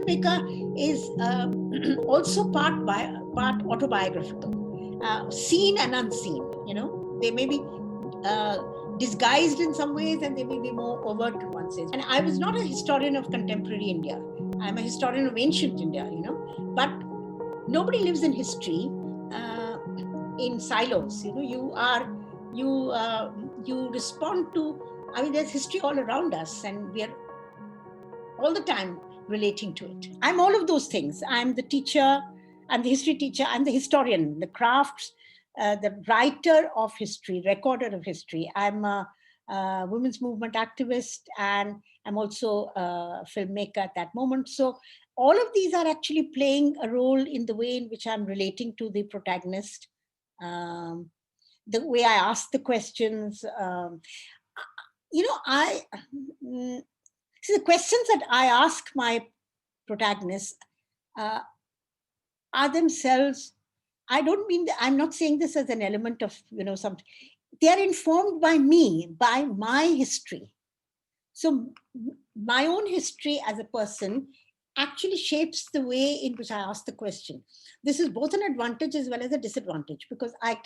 filmmaker is also part autobiographical, seen and unseen. They may be disguised in some ways, and they may be more overt in one sense. And I was not a historian of contemporary India. I'm a historian of ancient India, but nobody lives in history in silos. You respond to. I mean, there's history all around us, and we are all the time relating to it. I'm all of those things. I'm the teacher, I'm the history teacher, I'm the historian, the crafts, the writer of history, recorder of history. I'm a women's movement activist, and I'm also a filmmaker at that moment. So all of these are actually playing a role in the way in which I'm relating to the protagonist, the way I ask the questions. The questions that I ask my protagonists are themselves. I don't mean that, I'm not saying this as an element of something. They are informed by me, by my history. So my own history as a person actually shapes the way in which I ask the question. This is both an advantage as well as a disadvantage, because I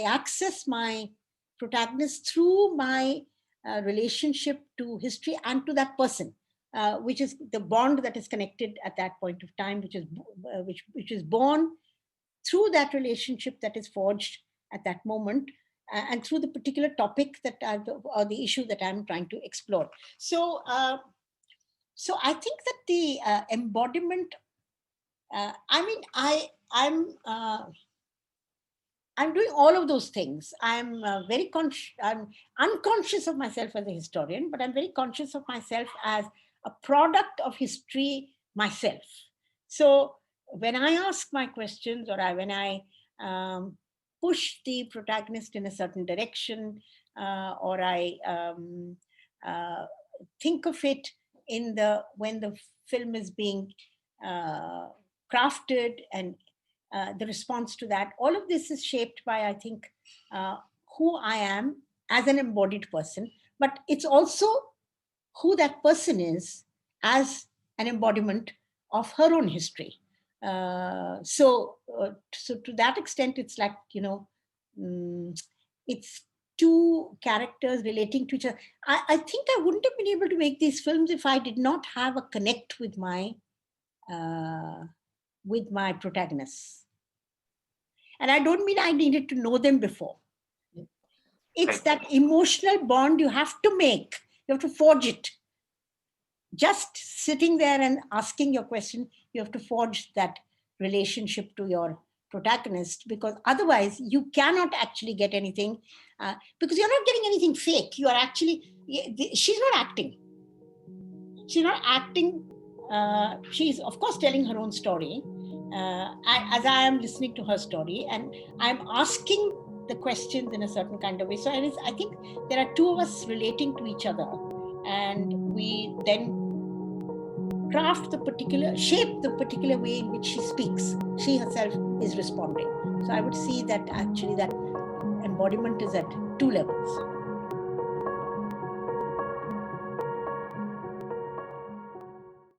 access my protagonist through my relationship to history and to that person, which is the bond that is connected at that point of time, which is born through that relationship that is forged at that moment, and through the particular topic or the issue that I'm trying to explore. So I think that the embodiment. I'm doing all of those things. I'm very conscious. I'm unconscious of myself as a historian, but I'm very conscious of myself as a product of history myself. So when I ask my questions, or when I push the protagonist in a certain direction, or I think of it when the film is being crafted, and the response to that, all of this is shaped by, I think, who I am as an embodied person, but it's also who that person is as an embodiment of her own history. So to that extent, it's like, it's two characters relating to each other. I think I wouldn't have been able to make these films if I did not have a connect with my protagonists. And I don't mean I needed to know them before. It's that emotional bond you have to make. You have to forge it. Just sitting there and asking your question, you have to forge that relationship to your protagonist, because otherwise you cannot actually get anything, because you're not getting anything fake. You are actually, she's not acting. She's not acting. She's, of course, telling her own story. As I am listening to her story, and I'm asking the questions in a certain kind of way. So I think there are two of us relating to each other, and we then shape the particular way in which she speaks. She herself is responding. So I would see that actually that embodiment is at two levels.